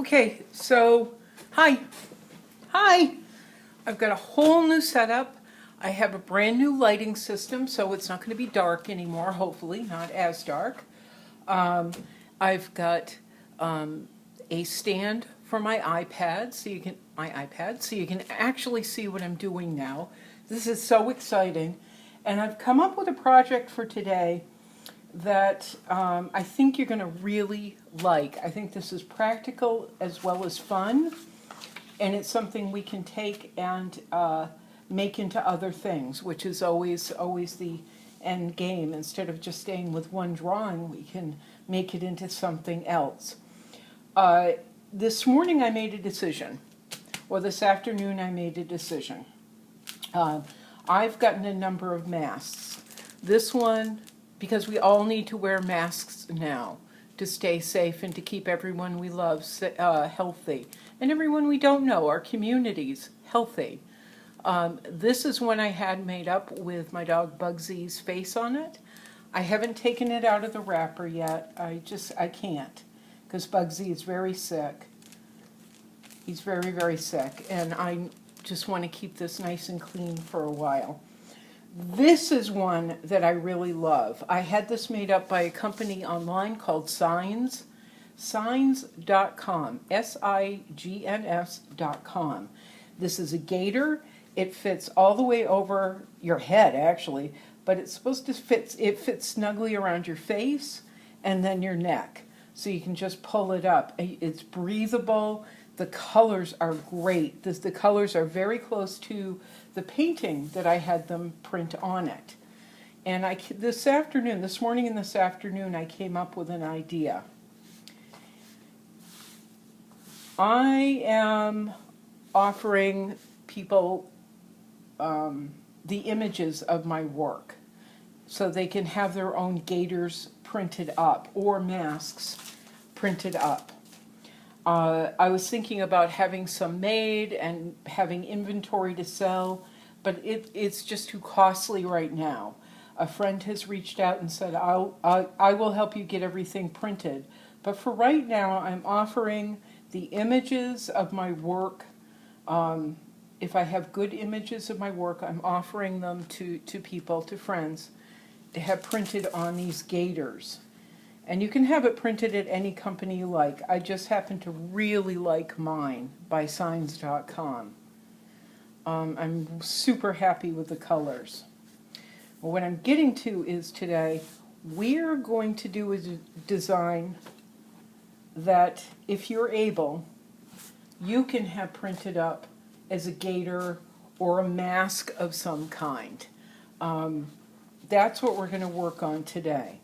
Okay, so hi. Hi. I've got a whole new setup. I have a brand new lighting system, so it's not going to be dark anymore, hopefully, not as dark. Um, I've got a stand for my iPad, so you can actually see what I'm doing now. This is so exciting. And I've come up with a project for today that I think you're going to really like. I think this is practical as well as fun, and it's something we can take and make into other things, which is always the end game. Instead of just staying with one drawing, we can make it into something else. This morning I made a decision, or this afternoon I made a decision. I've gotten a number of masks. This one, because we all need to wear masks now to stay safe and to keep everyone we love healthy, and everyone we don't know, our communities, healthy. This is one I had made up with my dog Bugsy's face on it. I haven't taken it out of the wrapper yet. I can't, because Bugsy is very sick. He's very, very sick, and I just want to keep this nice and clean for a while. This is one that I really love. I had this made up by a company online called Signs, signs.com, signs.com. This is a gaiter. It fits all the way over your head, actually, but it's supposed to fit, it fits snugly around your face and then your neck. So you can just pull it up. It's breathable. The colors are great. The colors are very close to the painting that I had them print on it. And this morning and this afternoon, I came up with an idea. I am offering people the images of my work so they can have their own gaiters printed up or masks printed up. I was thinking about having some made and having inventory to sell, but it's just too costly right now. A friend has reached out and said, I will help you get everything printed. But for right now, I'm offering the images of my work. If I have good images of my work, I'm offering them to people, to friends, to have printed on these gaiters. And you can have it printed at any company you like. I just happen to really like mine by signs.com. I'm super happy with the colors. Well, what I'm getting to is today, we're going to do a design that, if you're able, you can have printed up as a gaiter or a mask of some kind. That's what we're going to work on today,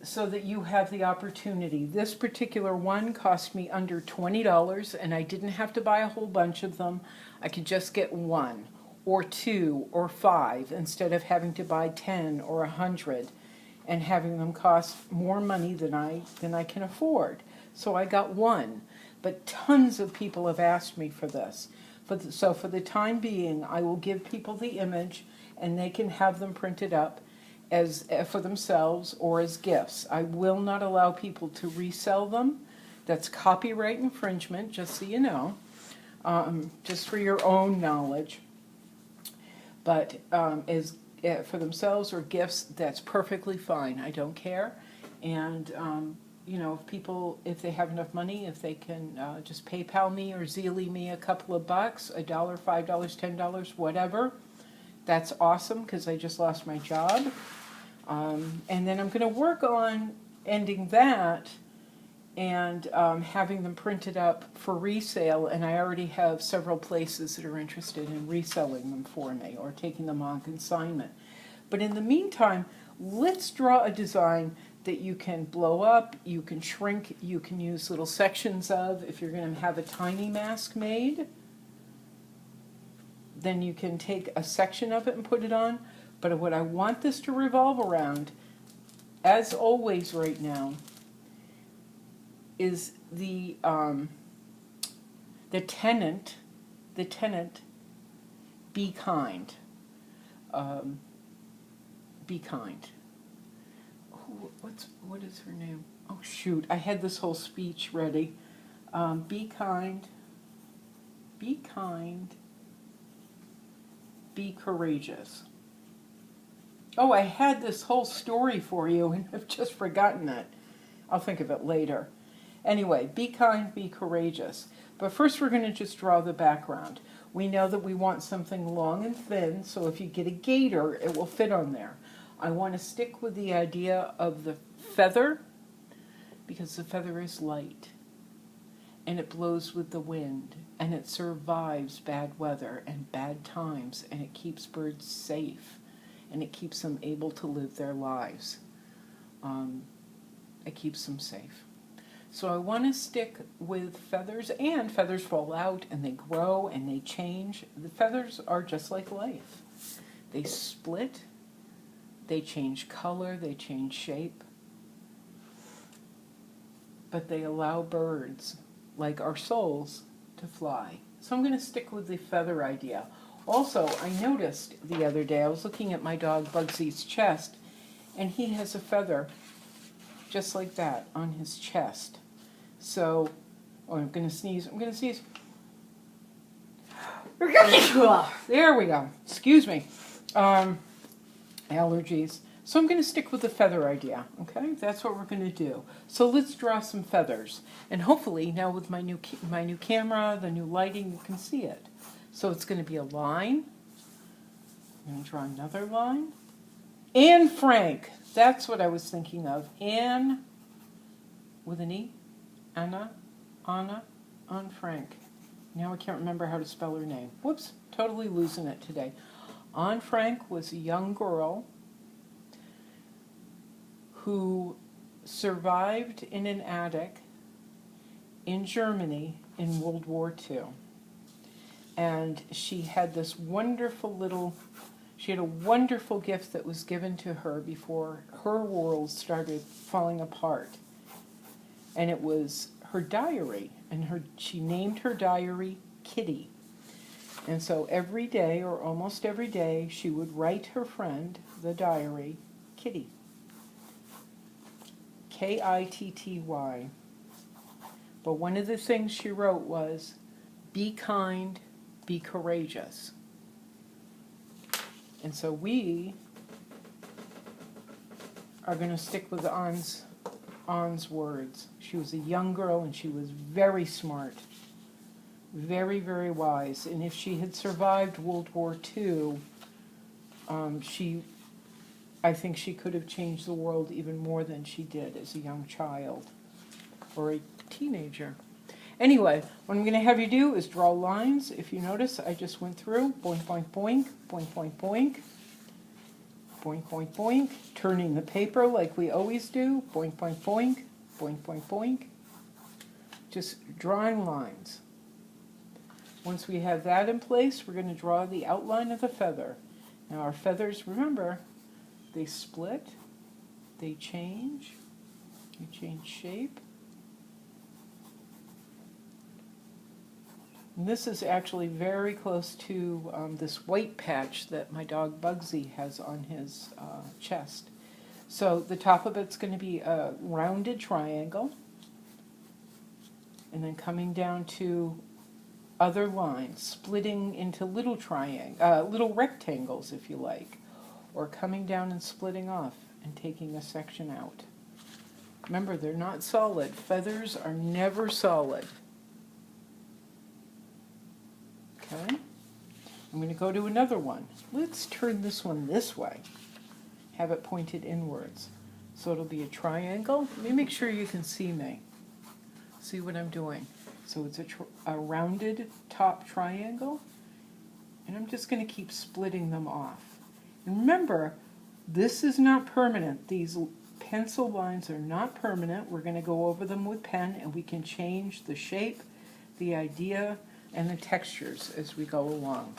so that you have the opportunity. This particular one cost me under $20, and I didn't have to buy a whole bunch of them. I could just get one or two or five instead of having to buy 10 or 100 and having them cost more money than I can afford. So I got one, but tons of people have asked me for this. So for the time being, I will give people the image and they can have them printed up as for themselves or as gifts. I will not allow people to resell them. That's copyright infringement, just so you know, just for your own knowledge. But as for themselves or gifts, that's perfectly fine. I don't care. And you know, if they have enough money, if they can just PayPal me or Zeely me a couple of bucks, $1, $5, $10, whatever, that's awesome, because I just lost my job. And then I'm going to work on ending that and having them printed up for resale, and I already have several places that are interested in reselling them for me or taking them on consignment. But in the meantime, let's draw a design that you can blow up, you can shrink, you can use little sections of. If you're going to have a tiny mask made, then you can take a section of it and put it on. But what I want this to revolve around, as always right now, is the tenant, be kind. Be kind. What is her name? Oh shoot, I had this whole speech ready. Be kind. Be kind. Be courageous. Oh, I had this whole story for you and I've just forgotten it. I'll think of it later. Anyway, be kind, be courageous. But first we're going to just draw the background. We know that we want something long and thin, so if you get a gaiter, it will fit on there. I want to stick with the idea of the feather, because the feather is light, and it blows with the wind, and it survives bad weather and bad times, and it keeps birds safe, and it keeps them able to live their lives. It keeps them safe. So I want to stick with feathers, and feathers fall out and they grow and they change. The feathers are just like life. They split, they change color, they change shape, but they allow birds, like our souls, to fly. So I'm going to stick with the feather idea. Also, I noticed the other day, I was looking at my dog Bugsy's chest, and he has a feather just like that on his chest. So, oh, I'm going to sneeze. There we go. Excuse me. Allergies. So I'm going to stick with the feather idea, okay? That's what we're going to do. So let's draw some feathers. And hopefully, now with my new camera, the new lighting, you can see it. So it's going to be a line. I'm going to draw another line. Anne Frank. That's what I was thinking of. Anne with an E. Anna, Anne Frank. Now I can't remember how to spell her name. Whoops, totally losing it today. Anne Frank was a young girl who survived in an attic in Germany in World War II. And she had this wonderful she had a wonderful gift that was given to her before her world started falling apart. And it was her diary, and she named her diary Kitty. And so every day, or almost every day, she would write her friend the diary Kitty. Kitty. But one of the things she wrote was, be kind, be courageous. And so we are going to stick with Anne's words. She was a young girl and she was very smart, very, very wise. And if she had survived World War II, I think she could have changed the world even more than she did as a young child or a teenager. Anyway, what I'm going to have you do is draw lines. If you notice, I just went through, boink, boink, boink, boink, boink, boink, boink, boink, boink, turning the paper like we always do, boink, boink, boink, boink, boink, boink, just drawing lines. Once we have that in place, we're going to draw the outline of the feather. Now our feathers, remember, they split, they change shape. And this is actually very close to this white patch that my dog Bugsy has on his chest. So the top of it's going to be a rounded triangle, and then coming down to other lines, splitting into little rectangles, if you like, or coming down and splitting off and taking a section out. Remember, they're not solid. Feathers are never solid. Okay, I'm going to go to another one. Let's turn this one this way. Have it pointed inwards. So it'll be a triangle. Let me make sure you can see me. See what I'm doing. So it's a rounded top triangle. And I'm just going to keep splitting them off. And remember, this is not permanent. These pencil lines are not permanent. We're going to go over them with pen, and we can change the shape, the idea, and the textures as we go along.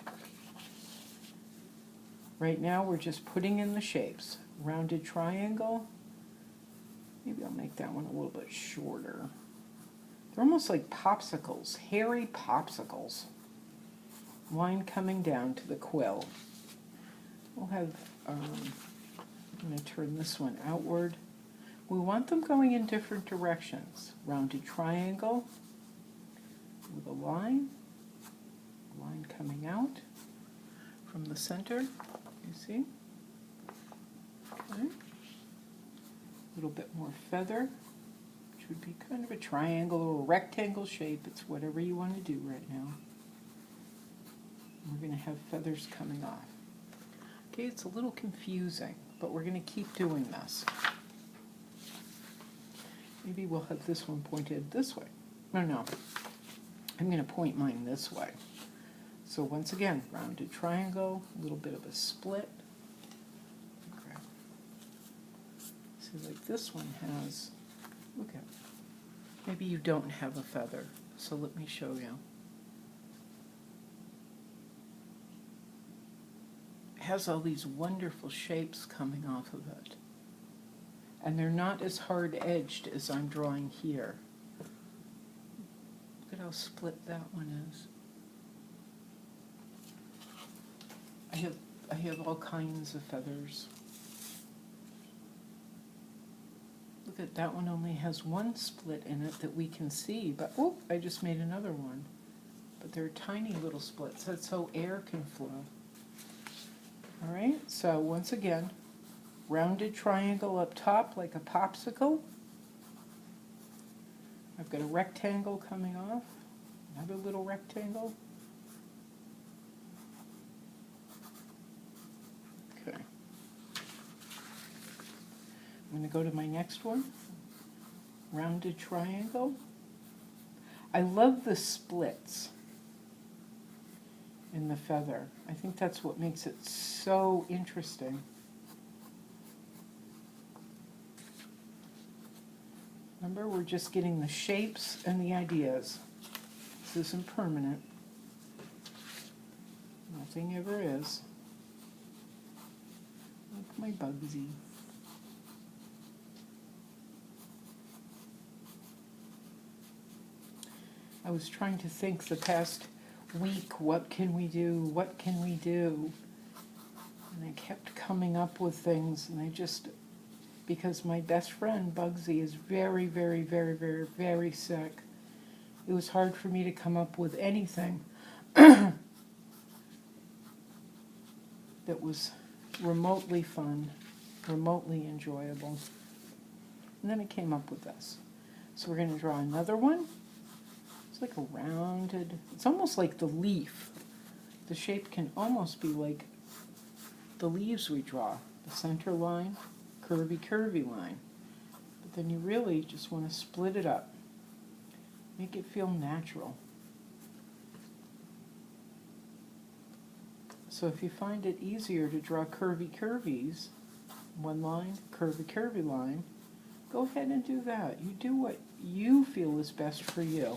Right now we're just putting in the shapes. Rounded triangle. Maybe I'll make that one a little bit shorter. They're almost like popsicles, hairy popsicles. Line coming down to the quill. We'll have, I'm going to turn this one outward. We want them going in different directions. Rounded triangle. with a line coming out from the center, you see? Okay. A little bit more feather, which would be kind of a triangle or a rectangle shape. It's whatever you want to do right now. We're going to have feathers coming off. Okay, it's a little confusing, but we're going to keep doing this. Maybe we'll have this one pointed this way. No. I'm going to point mine this way. So once again, rounded triangle, a little bit of a split. Okay. See, like this one has, look at it. Maybe you don't have a feather, so let me show you. It has all these wonderful shapes coming off of it. And they're not as hard-edged as I'm drawing here. Look at how split that one is. I have all kinds of feathers. Look at that one, only has one split in it that we can see, but oh, I just made another one. But they're tiny little splits. That's so air can flow. All right, so once again, rounded triangle up top like a popsicle. I've got a rectangle coming off, another little rectangle. Okay. I'm going to go to my next one. Rounded triangle. I love the splits in the feather. I think that's what makes it so interesting. Remember, we're just getting the shapes and the ideas. This isn't permanent. Nothing ever is. Like my Bugsy. I was trying to think the past week, what can we do? What can we do? And I kept coming up with things, and I just, because my best friend, Bugsy, is very, very, very, very, very sick, it was hard for me to come up with anything that was remotely fun, remotely enjoyable. And then I came up with this. So we're going to draw another one. It's like a rounded, it's almost like the leaf. The shape can almost be like the leaves we draw. The center line, curvy line. But then you really just want to split it up. Make it feel natural. So if you find it easier to draw curvies, one line, curvy line, go ahead and do that. You do what you feel is best for you.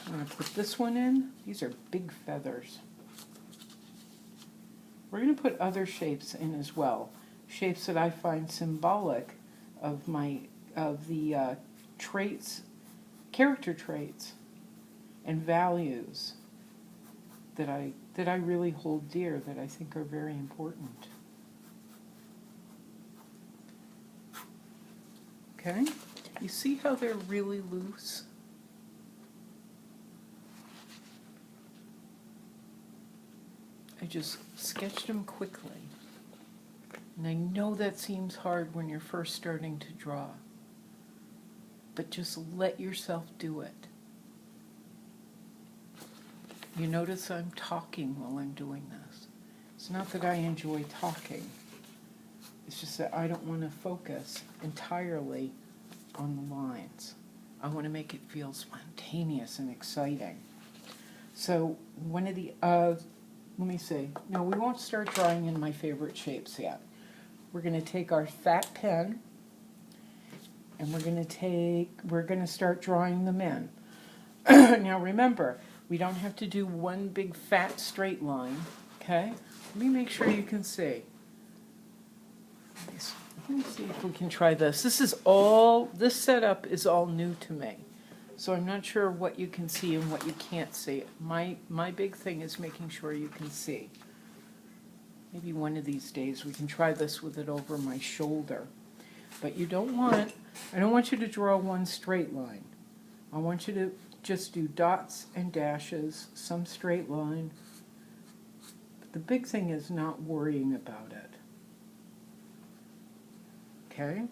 I'm going to put this one in. These are big feathers. We're going to put other shapes in as well. Shapes that I find symbolic of the traits, character traits, and values that I really hold dear, that I think are very important. Okay? You see how they're really loose? I just sketched them quickly. And I know that seems hard when you're first starting to draw. But just let yourself do it. You notice I'm talking while I'm doing this. It's not that I enjoy talking. It's just that I don't want to focus entirely on the lines. I want to make it feel spontaneous and exciting. So one of the, let me see. No, we won't start drawing in my favorite shapes yet. We're going to take our fat pen and we're going to start drawing them in. Now remember, we don't have to do one big fat straight line, okay? Let me make sure you can see. Let me see if we can try this. This setup is all new to me. So I'm not sure what you can see and what you can't see. My big thing is making sure you can see. Maybe one of these days we can try this with it over my shoulder. But you don't want, I don't want you to draw one straight line. I want you to just do dots and dashes, some straight line. But the big thing is not worrying about it. Okay?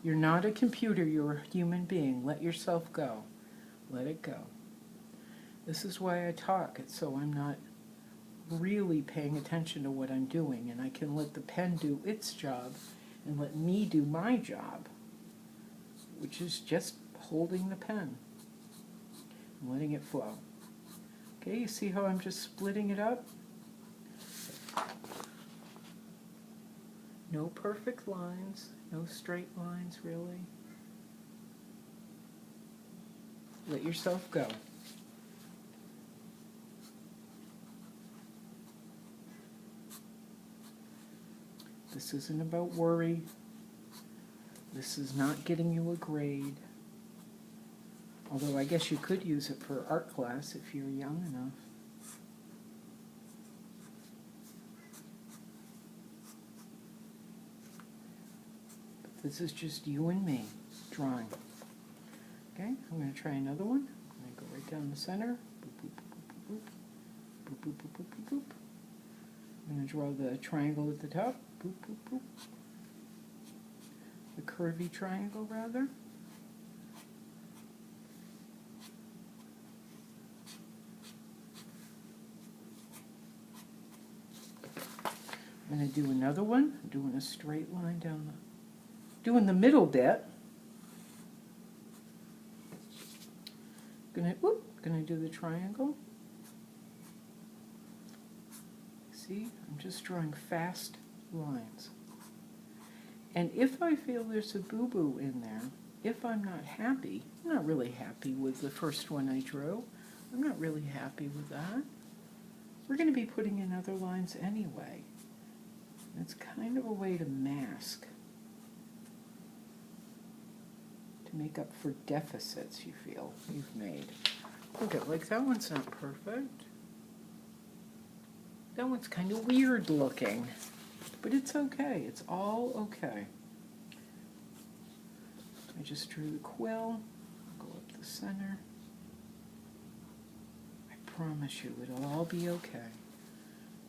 You're not a computer, you're a human being. Let yourself go. Let it go. This is why I talk. It's so I'm not really paying attention to what I'm doing, and I can let the pen do its job and let me do my job, which is just holding the pen and letting it flow. Okay, you see how I'm just splitting it up? No perfect lines, no straight lines really. Let yourself go. This isn't about worry. This is not getting you a grade. Although I guess you could use it for art class if you're young enough. But this is just you and me drawing. Okay, I'm going to try another one. I'm going to go right down the center. Boop, boop, boop, boop, boop, boop, boop, boop, boop, boop. I'm going to draw the triangle at the top. Boop, boop, boop. The curvy triangle, rather. I'm going to do another one. I'm doing a straight line down doing the middle bit. Gonna do the triangle. See, I'm just drawing fast lines. And if I feel there's a boo-boo in there, if I'm not happy, I'm not really happy with the first one I drew. I'm not really happy with that. We're going to be putting in other lines anyway. It's kind of a way to mask, to make up for deficits you feel you've made. Okay, like that one's not perfect. That one's kind of weird looking, but it's okay. It's all okay. I just drew the quill. I'll go up the center. I promise you it'll all be okay.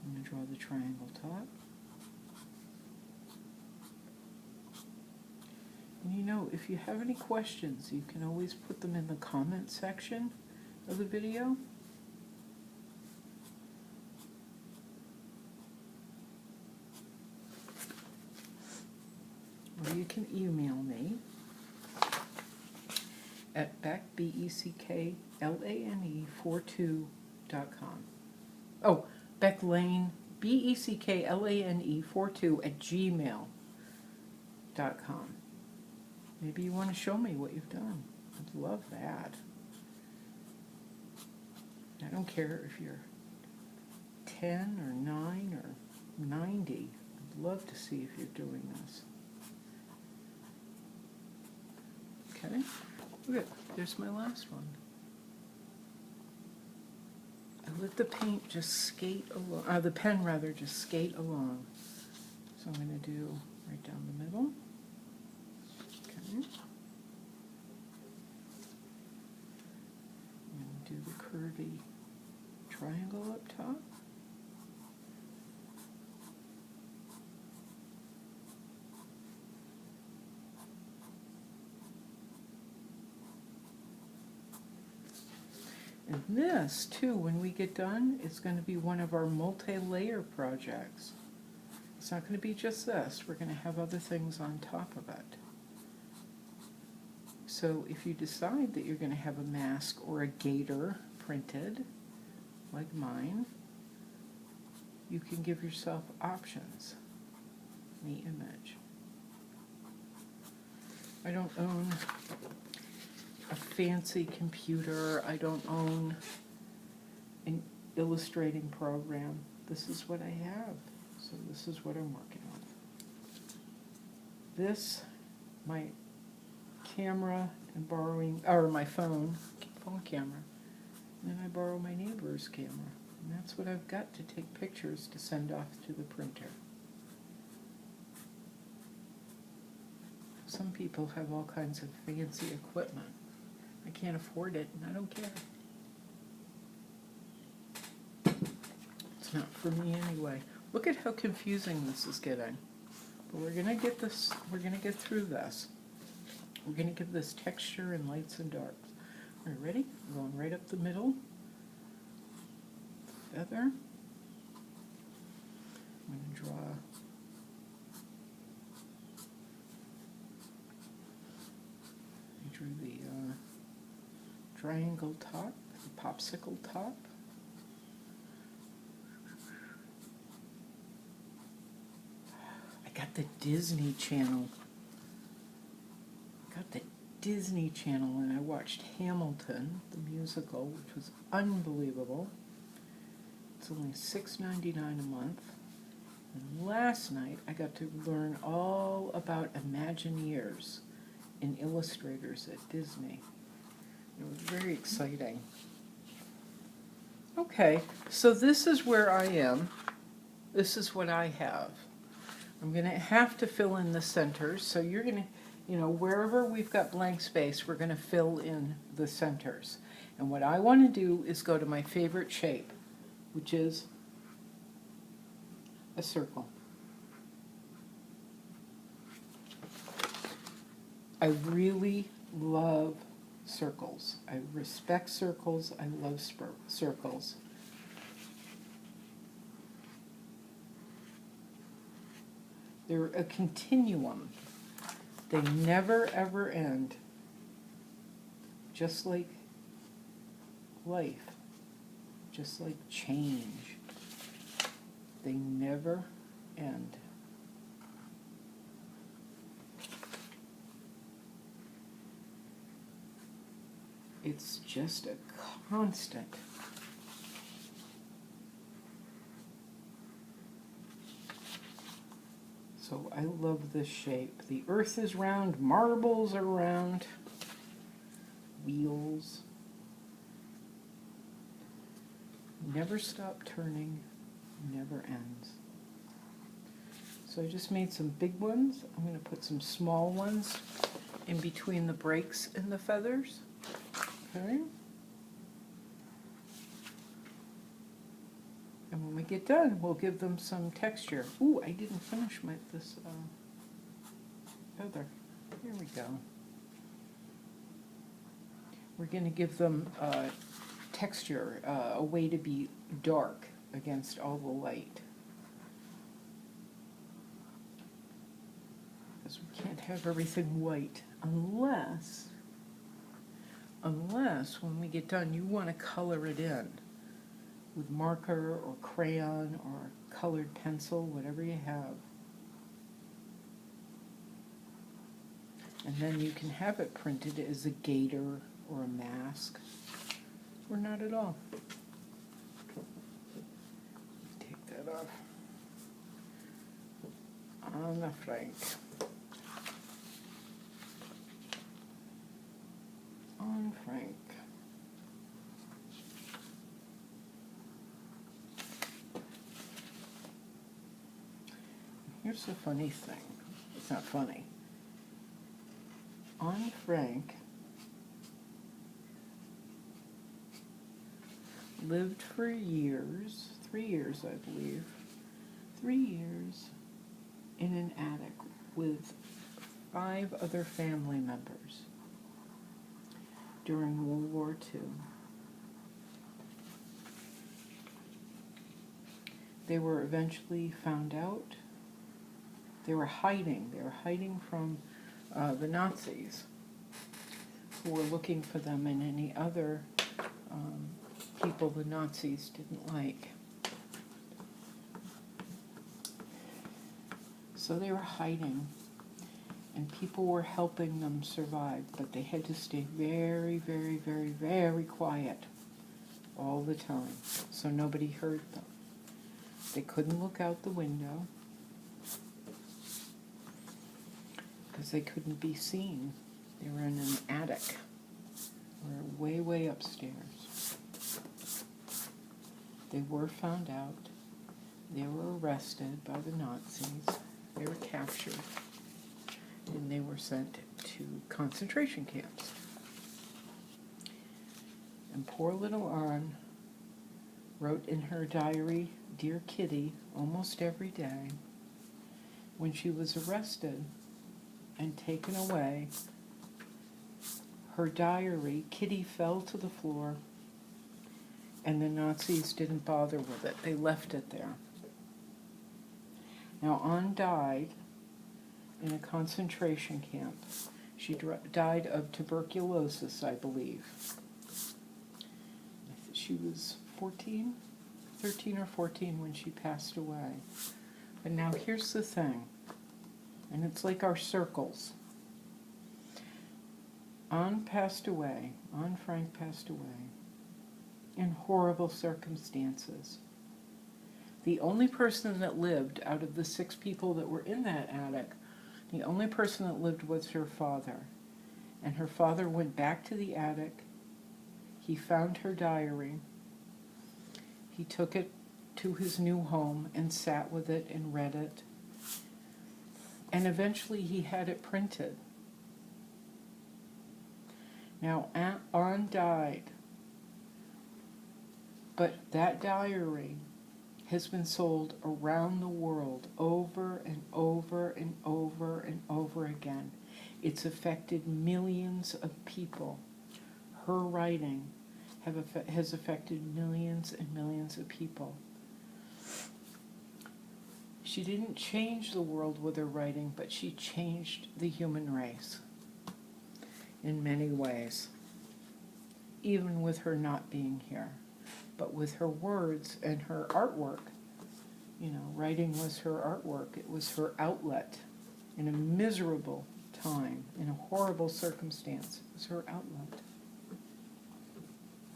I'm going to draw the triangle top. And you know, if you have any questions, you can always put them in the comment section of the video. Or you can email me at becklane42.com. Oh, Becklane, becklane42@gmail.com. Maybe you want to show me what you've done. I'd love that. I don't care if you're 10 or 9 or 90. I'd love to see if you're doing this. Okay, good. There's my last one. I let the paint just skate along, the pen rather, just skate along. So I'm going to do right down the middle. Okay. And do the curvy triangle up top. And this, too, when we get done, is going to be one of our multi-layer projects. It's not going to be just this. We're going to have other things on top of it. So if you decide that you're going to have a mask or a gaiter printed, like mine, you can give yourself options in the image. I don't own a fancy computer. I don't own an illustrating program. This is what I have. So this is what I'm working on. This, my camera, and borrowing, or my phone camera. And then I borrow my neighbor's camera. And that's what I've got to take pictures to send off to the printer. Some people have all kinds of fancy equipment. I can't afford it, and I don't care. It's not for me anyway. Look at how confusing this is getting. But we're gonna get this, we're gonna get through this. We're gonna give this texture and lights and darks. Are you ready? I'm going right up the middle. Feather. I'm gonna draw the triangle top, the popsicle top. I got the Disney Channel. And I watched Hamilton, the musical, which was unbelievable. It's only $6.99 a month. And last night I got to learn all about Imagineers and illustrators at Disney. It was very exciting. Okay, so this is where I am. This is what I have. I'm going to have to fill in the centers, so you're going to, wherever we've got blank space, we're going to fill in the centers. And what I want to do is go to my favorite shape, which is a circle. I really love circles. I respect circles. I love circles. They're a continuum. They never ever end. Just like life. Just like change. They never end. It's just a constant. So I love this shape. The earth is round, marbles are round, wheels. Never stop turning, never ends. So I just made some big ones. I'm going to put some small ones in between the breaks and the feathers. Okay. And when we get done, we'll give them some texture. Ooh, I didn't finish this feather. Here we go. We're going to give them texture, a way to be dark against all the light. Because we can't have everything white unless when we get done you want to color it in with marker or crayon or colored pencil, whatever you have. And then you can have it printed as a gaiter or a mask, or not at all. Take that off. On the flank. On Frank. Here's the funny thing. It's not funny. On Frank lived for years, 3 years I believe, 3 years in an attic with 5 other family members during World War II. They were eventually found out. They were hiding. They were hiding from the Nazis, who were looking for them and any other people the Nazis didn't like. So they were hiding, and people were helping them survive, but they had to stay very, very, very, very quiet all the time, so nobody heard them. They couldn't look out the window because they couldn't be seen. They were in an attic. They were way, way upstairs. They were found out. They were arrested by the Nazis. They were captured. and they were sent to concentration camps. And poor little Anne wrote in her diary, "Dear Kitty," almost every day. When she was arrested and taken away, her diary, Kitty, fell to the floor, and the Nazis didn't bother with it. They left it there. Now, Anne died in a concentration camp. She died of tuberculosis, I believe. She was 13 or 14 when she passed away. But now here's the thing, and it's like our circles. Anne Frank passed away in horrible circumstances. The only person that lived out of the 6 people that were in that attic, the only person that lived was her father. And her father went back to the attic. He found her diary. He took it to his new home and sat with it and read it. And eventually he had it printed. Now, Anne died, but that diary has been sold around the world over and over and over and over again. It's affected millions of people. Her writing has affected millions and millions of people. She didn't change the world with her writing, but she changed the human race in many ways, even with her not being here. But with her words and her artwork, writing was her artwork. It was her outlet in a miserable time, in a horrible circumstance. It was her outlet.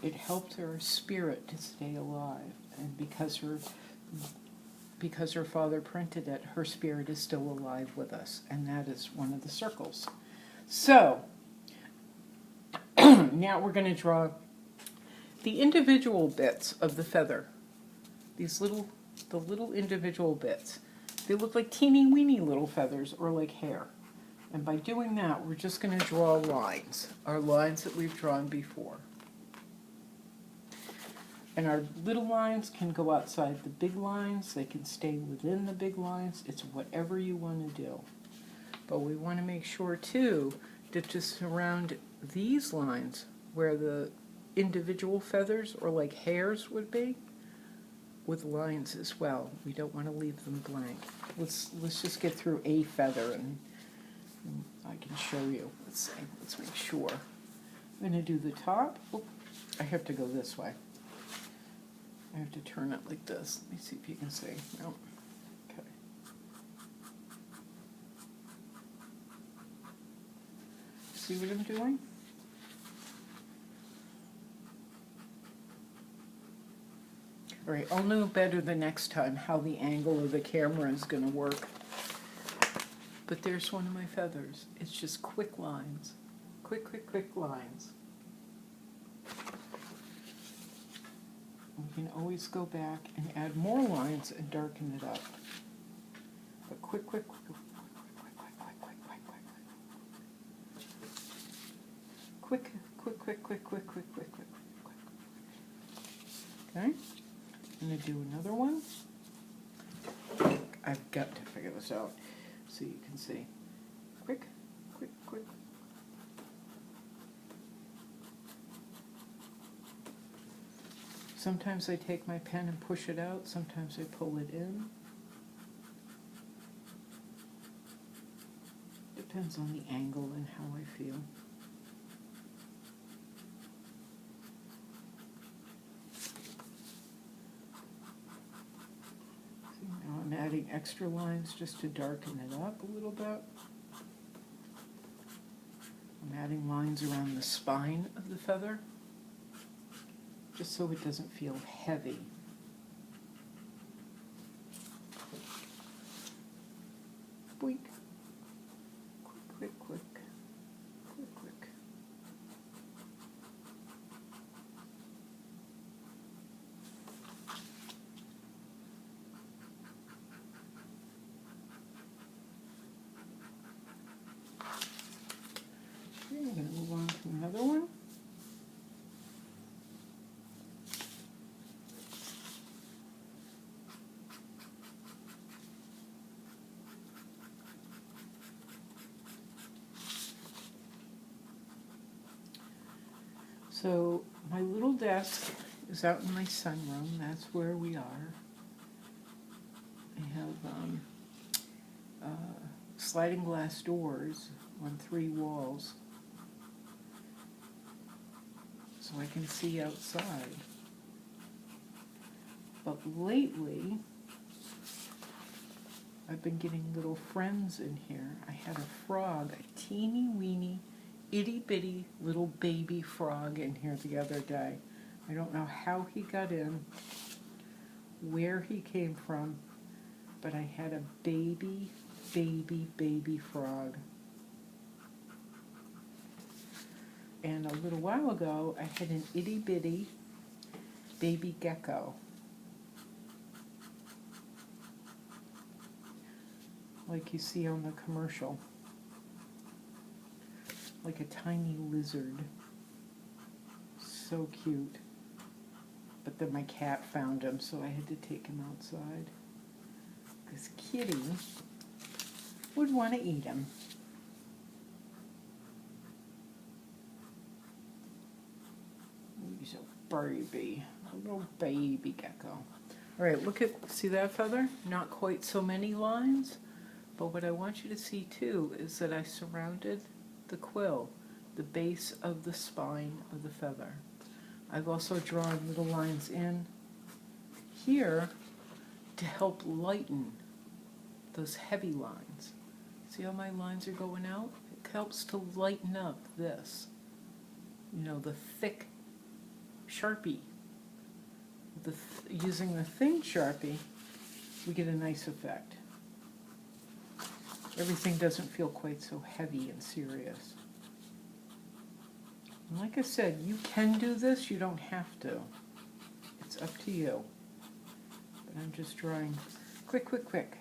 It helped her spirit to stay alive, and because her father printed it, her spirit is still alive with us, and that is one of the circles. So, now we're going to draw the individual bits of the feather. The little individual bits. They look like teeny weeny little feathers or like hair. And by doing that, we're just going to draw lines, our lines that we've drawn before. And our little lines can go outside the big lines. They can stay within the big lines. It's whatever you want to do. But we want to make sure, too, to surround these lines where the individual feathers or like hairs would be with lines as well. We don't want to leave them blank. Let's just get through a feather and I can show you. Let's make sure. I'm going to do the top. Oop, I have to go this way. I have to turn it like this. Let me see if you can see. No. Okay. See what I'm doing? All right, I'll know better the next time how the angle of the camera is going to work. But there's one of my feathers. It's just quick lines. Quick lines. We can always go back and add more lines and darken it up. But quick. Okay, I'm going to do another one. I've got to figure this out so you can see. Quick. Sometimes I take my pen and push it out, sometimes I pull it in. Depends on the angle and how I feel. See, now I'm adding extra lines just to darken it up a little bit. I'm adding lines around the spine of the feather, just so it doesn't feel heavy. Boink. Quick. Another one. So my little desk is out in my sunroom. That's where we are. I have sliding glass doors on 3 walls, so I can see outside. But lately, I've been getting little friends in here. I had a frog, a teeny weeny, itty bitty little baby frog in here the other day. I don't know how he got in, where he came from, but I had a baby frog. And a little while ago, I had an itty bitty baby gecko. Like you see on the commercial. Like a tiny lizard. So cute. But then my cat found him, so I had to take him outside. Because Kitty would want to eat him. He's a little baby gecko. All right, see that feather? Not quite so many lines, but what I want you to see too is that I surrounded the quill, the base of the spine of the feather. I've also drawn little lines in here to help lighten those heavy lines. See how my lines are going out? It helps to lighten up this. You know, the thick Sharpie. Using the thin Sharpie, we get a nice effect. Everything doesn't feel quite so heavy and serious. And like I said, you can do this, you don't have to. It's up to you. But I'm just drawing quick. Quick.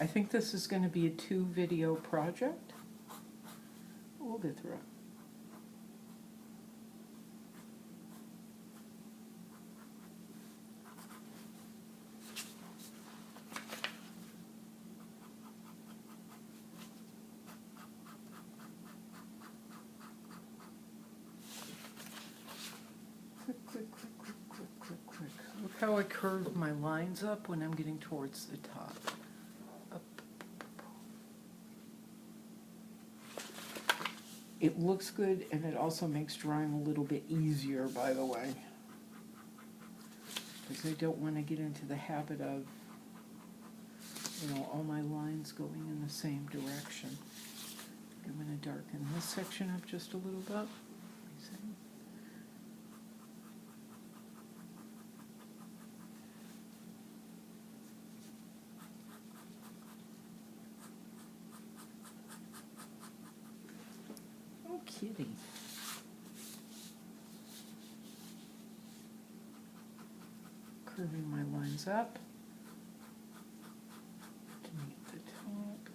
I think this is going to be a 2-video project. We'll get through it. Quick. Look how I curve my lines up when I'm getting towards the top. It looks good, and it also makes drawing a little bit easier, by the way. Because I don't want to get into the habit of, all my lines going in the same direction. I'm going to darken this section up just a little bit. Kitty. Curving my lines up to meet the top.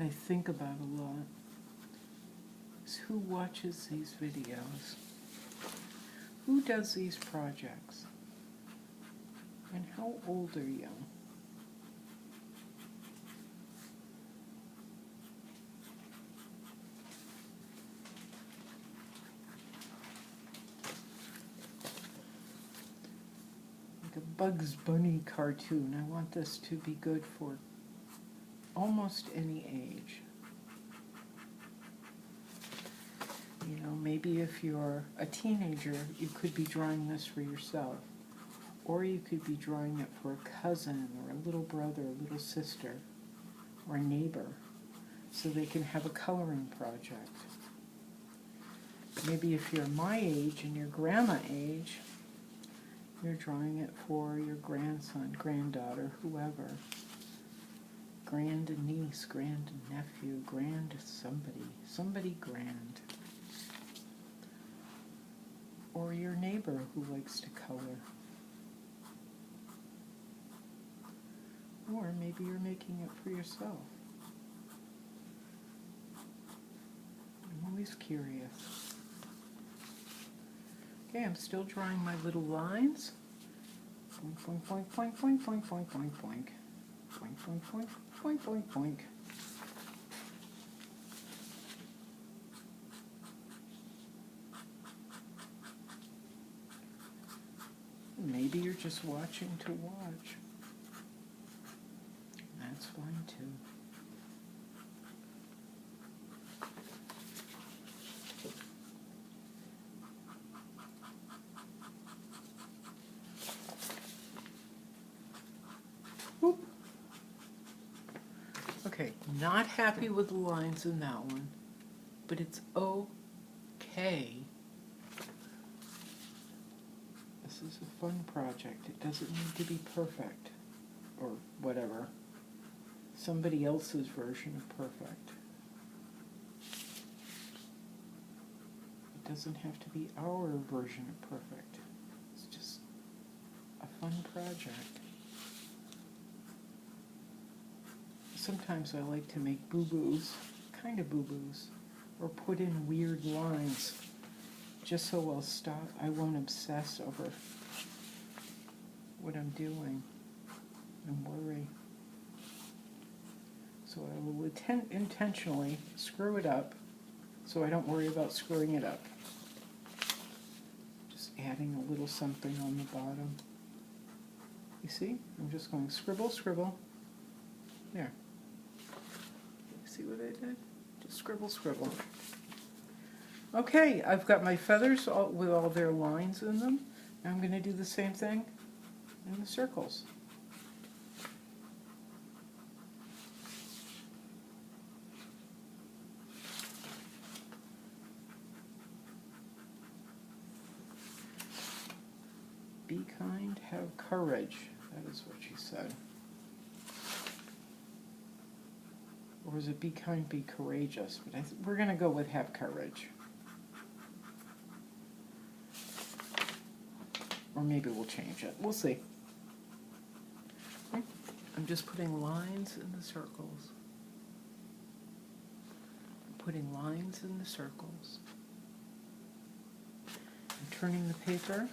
I think about a lot is who watches these videos, who does these projects, and how old are you? Like a Bugs Bunny cartoon, I want this to be good for almost any age. Maybe if you're a teenager, you could be drawing this for yourself. Or you could be drawing it for a cousin or a little brother, a little sister, or a neighbor, so they can have a coloring project. Maybe if you're my age and your grandma age, you're drawing it for your grandson, granddaughter, whoever. Grand niece, grand nephew, grand somebody grand. Or your neighbor who likes to color. Or maybe you're making it for yourself. I'm always curious. Okay, I'm still drawing my little lines. Boink, boink, boink, boink, boink, boink, boink, boink. Boink, boink, boink, boink, boink, boink. Maybe you're just watching to watch. That's fine too. Whoop. Okay, not happy with the lines in that one, but it's okay. This is a fun project. It doesn't need to be perfect, or whatever. Somebody else's version of perfect. It doesn't have to be our version of perfect. It's just a fun project. Sometimes I like to make boo-boos, kind of boo-boos, or put in weird lines, just so I'll stop. I won't obsess over what I'm doing and worry. So I will intentionally screw it up so I don't worry about screwing it up. Just adding a little something on the bottom. You see? I'm just going scribble, scribble. There. See what I did? Just scribble, scribble. Okay, I've got my feathers with all their lines in them. Now I'm going to do the same thing in the circles. Be kind, have courage. That is what she said. Or is it be kind, be courageous? But we're going to go with have courage. Or maybe we'll change it. We'll see. I'm just putting lines in the circles. I'm putting lines in the circles. I'm turning the paper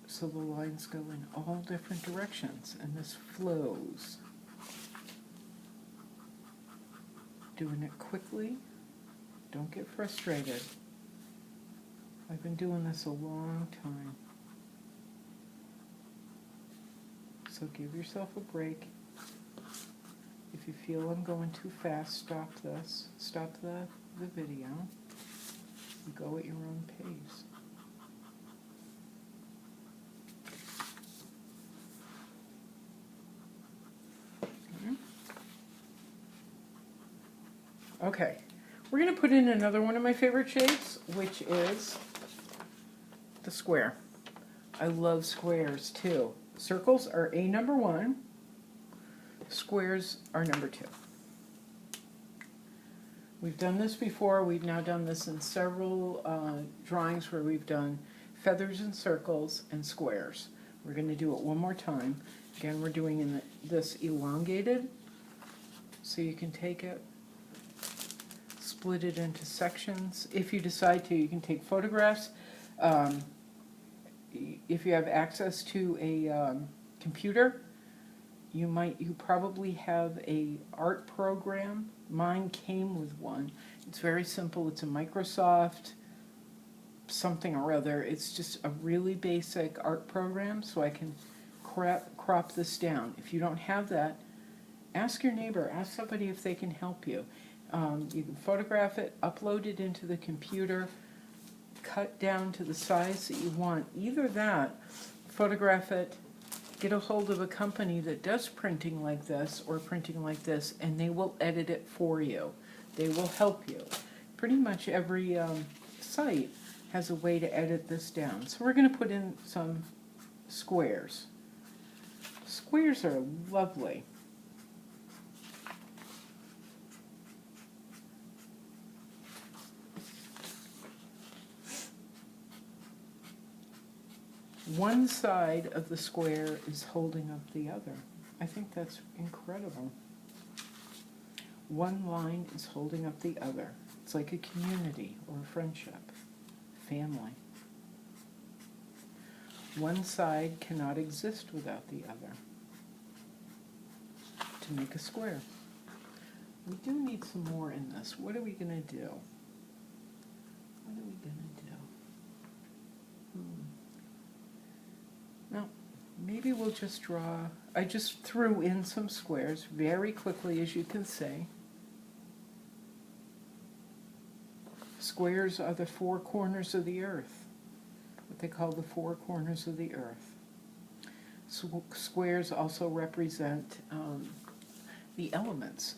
so the lines go in all different directions and this flows. Doing it quickly. Don't get frustrated. I've been doing this a long time. So give yourself a break. If you feel I'm going too fast, stop this. Stop the video. Go at your own pace. Okay, we're going to put in another one of my favorite shapes, which is the square. I love squares too. Circles are number 1, squares are number 2. We've done this before. We've now done this in several drawings where we've done feathers and circles and squares. We're going to do it one more time. Again, we're doing this elongated, so you can take it, split it into sections. If you decide to, you can take photographs. If you have access to a computer, you probably have a art program. Mine came with one. It's very simple. It's a Microsoft something or other. It's just a really basic art program, so I can crop this down. If you don't have that, ask your neighbor, ask somebody if they can help you. You can photograph it, upload it into the computer, cut down to the size that you want. Either that, photograph it, get a hold of a company that does printing like this or printing like this, and they will edit it for you. They will help you. Pretty much every site has a way to edit this down. So we're going to put in some squares. Squares are lovely. One side of the square is holding up the other. I think that's incredible. One line is holding up the other. It's like a community or a friendship, family. One side cannot exist without the other to make a square. We do need some more in this. What are we going to do? What are we going to do? No, maybe we'll just draw. I just threw in some squares very quickly, as you can see. Squares are the four corners of the earth, what they call the four corners of the earth. Squares also represent the elements: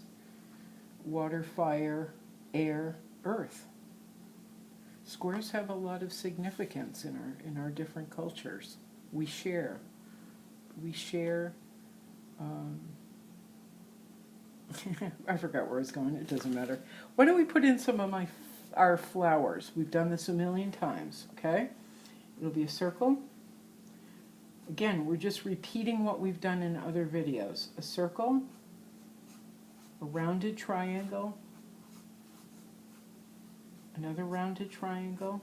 water, fire, air, earth. Squares have a lot of significance in our different cultures. We share. I forgot where I was going. It doesn't matter. Why don't we put in some of our flowers? We've done this a million times, okay? It'll be a circle. Again, we're just repeating what we've done in other videos. A circle, a rounded triangle, another rounded triangle,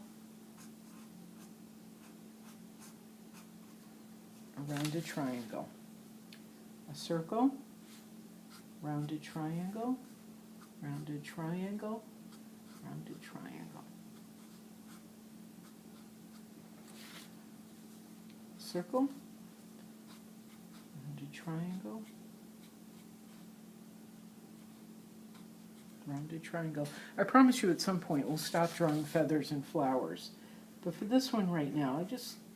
a rounded triangle, a circle, rounded triangle, rounded triangle, rounded triangle, circle, rounded triangle, rounded triangle. I promise you at some point we'll stop drawing feathers and flowers. But for this one right now,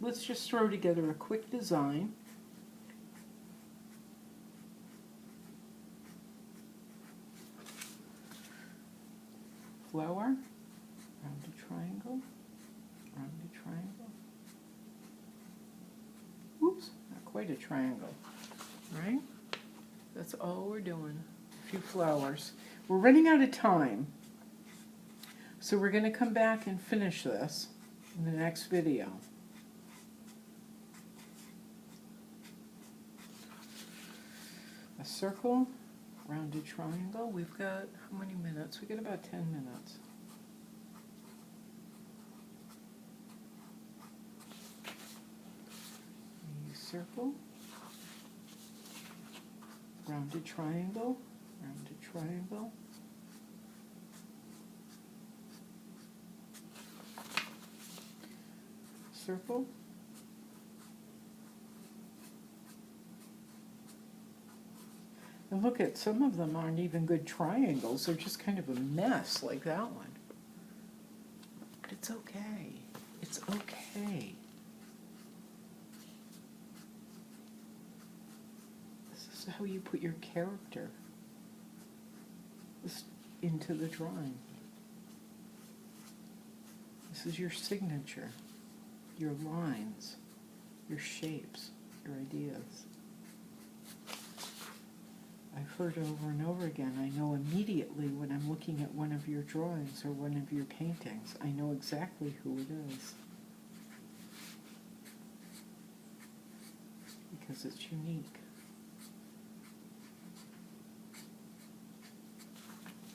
let's just throw together a quick design. Flower, rounded triangle, rounded triangle. Oops, not quite a triangle, right? That's all we're doing. A few flowers. We're running out of time, so we're going to come back and finish this in the next video. A circle, rounded triangle. We've got how many minutes? We got about 10 minutes. A circle, rounded triangle, rounded triangle. Circle, and look at some of them aren't even good triangles, they're just kind of a mess like that one. But it's okay. It's okay. This is how you put your character into the drawing. This is your signature. Your lines, your shapes, your ideas. I've heard over and over again, I know immediately when I'm looking at one of your drawings or one of your paintings, I know exactly who it is. Because it's unique.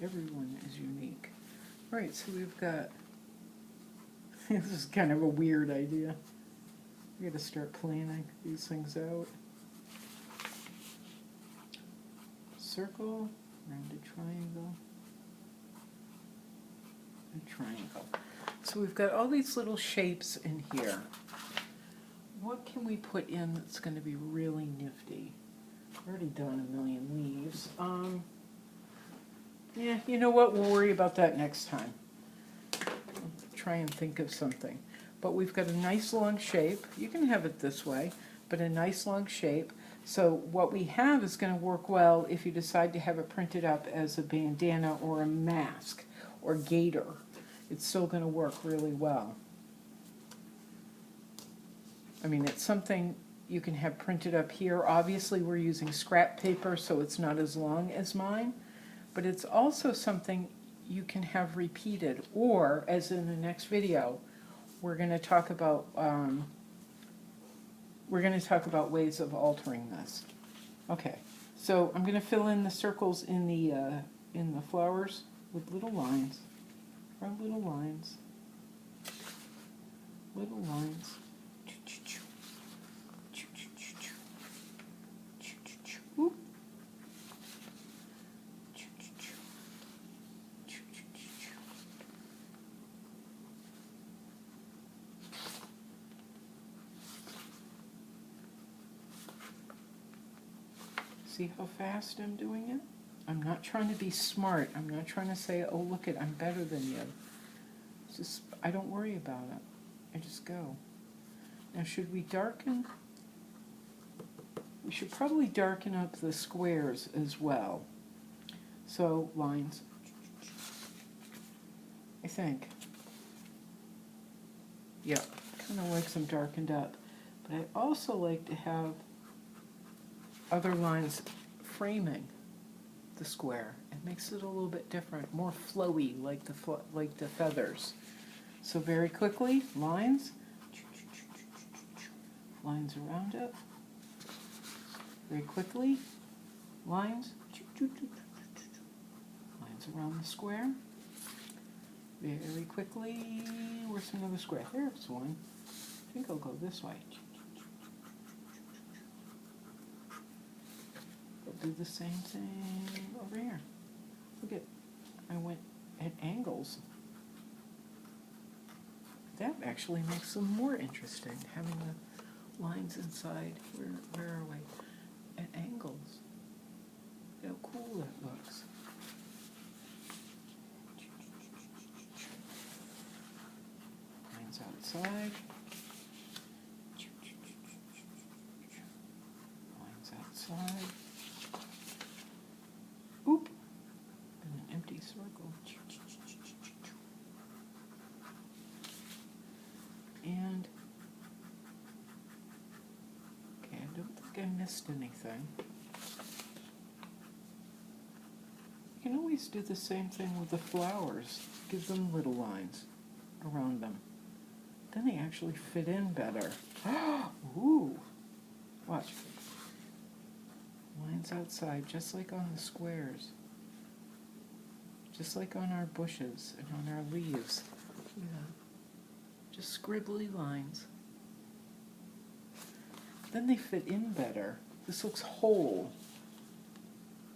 Everyone is unique. All right, so we've got this is kind of a weird idea. We got to start planning these things out. Circle, rounded triangle, and triangle. So we've got all these little shapes in here. What can we put in that's going to be really nifty? I've already done a million leaves. Yeah, you know what? We'll worry about that next time. try and think of something. But we've got a nice long shape. You can have it this way, but a nice long shape. So what we have is going to work well if you decide to have it printed up as a bandana or a mask or gaiter. It's still going to work really well. I mean, it's something you can have printed up here. Obviously, we're using scrap paper, so it's not as long as mine. But it's also something you can have repeated. Or, as in the next video, we're going to talk about ways of altering this. Okay, so I'm going to fill in the circles in the flowers with little lines. Draw little lines. Little lines. Oop. See how fast I'm doing it? I'm not trying to be smart. I'm not trying to say, oh, look it, I'm better than you. It's just, I don't worry about it. I just go. Now, should we darken? We should probably darken up the squares as well. So, lines. I think. Yeah, kind of like some darkened up. But I also like to have other lines framing the square. It makes it a little bit different, more flowy, like the feathers. So very quickly, lines around it. Very quickly, lines around the square. Very quickly, where's another square? There's one. I think I'll go this way. Do the same thing over here. Look at, I went at angles. That actually makes them more interesting, having the lines inside. Where are we? At angles. Look how cool that looks. Lines outside. Lines outside. Oop! And an empty circle. And, okay, I don't think I missed anything. You can always do the same thing with the flowers. Give them little lines around them. Then they actually fit in better. Ooh! Watch. Lines outside, just like on the squares. Just like on our bushes and on our leaves. Yeah. Just scribbly lines. Then they fit in better. This looks whole.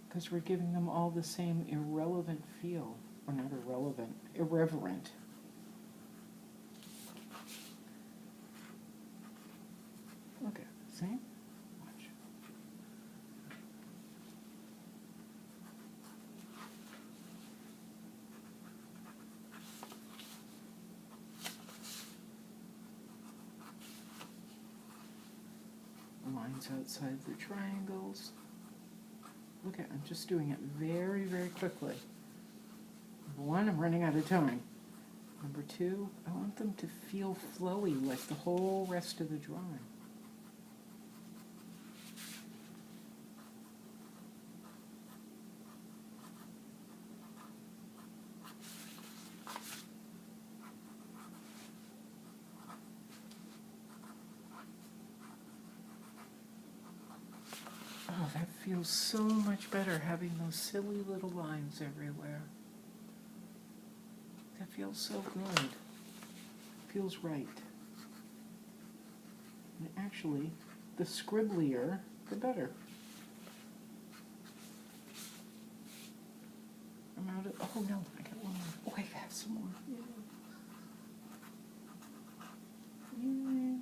Because we're giving them all the same irrelevant feel. Or not irrelevant, irreverent. Okay, see? Watch. Lines outside the triangles. Look at, I'm just doing it very, very quickly. Number one, I'm running out of time. Number two, I want them to feel flowy like the whole rest of the drawing. Oh, that feels so much better, having those silly little lines everywhere. That feels so good. Feels right. And actually, the scribblier, the better. I'm out of, oh no, I got one more. Oh, I have some more. Yay. Yay.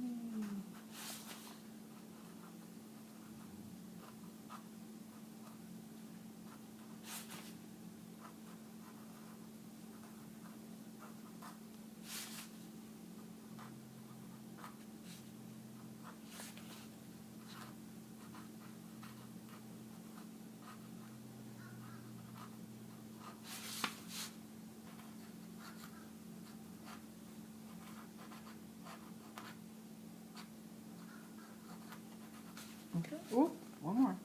Okay. Oh, one more.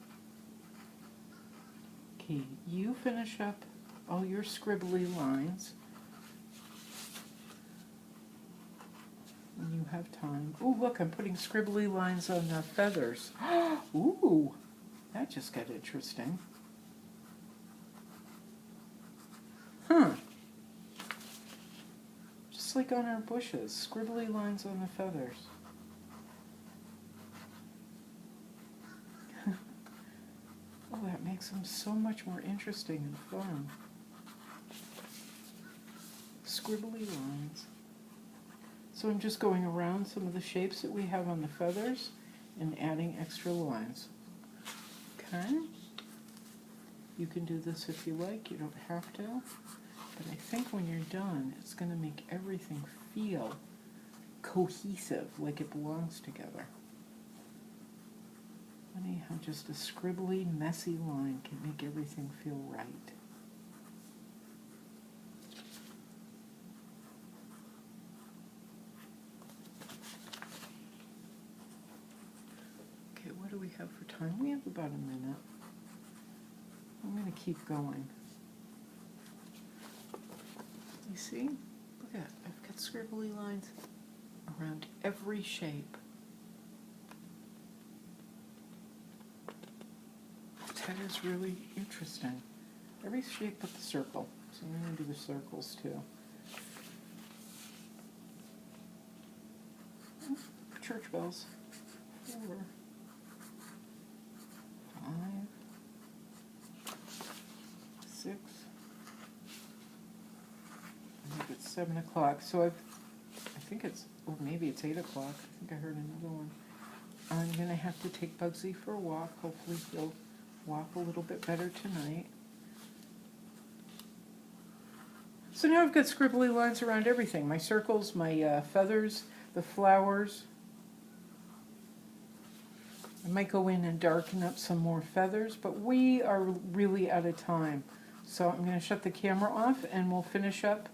Okay, you finish up all your scribbly lines when you have time. Oh, look, I'm putting scribbly lines on the feathers. Ooh, that just got interesting. Huh. Just like on our bushes, scribbly lines on the feathers. Oh, that makes them so much more interesting and fun. Scribbly lines. So I'm just going around some of the shapes that we have on the feathers and adding extra lines. Okay? You can do this if you like, you don't have to. But I think when you're done, it's going to make everything feel cohesive, like it belongs together. Funny how just a scribbly, messy line can make everything feel right. Okay, what do we have for time? We have about a minute. I'm going to keep going. You see? Look at that. I've got scribbly lines around every shape. That is really interesting. Every shape but the circle. So I'm going to do the circles too. Church bells. 4, 5, 6. I think it's 7 o'clock. So I think it's, or maybe it's 8 o'clock. I think I heard another one. I'm going to have to take Bugsy for a walk. Hopefully he'll walk a little bit better tonight. So now I've got scribbly lines around everything. My circles, my feathers, the flowers. I might go in and darken up some more feathers, but we are really out of time. So I'm going to shut the camera off and we'll finish up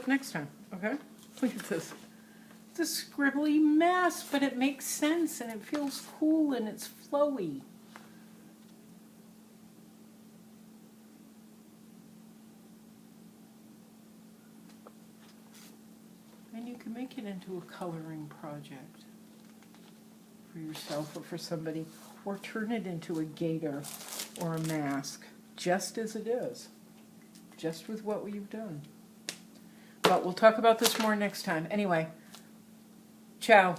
next time, okay? Look at this. It's a scribbly mess, but it makes sense and it feels cool and it's flowy. And you can make it into a coloring project for yourself or for somebody, or turn it into a gaiter or a mask, just as it is, just with what you've done. But we'll talk about this more next time. Anyway, ciao.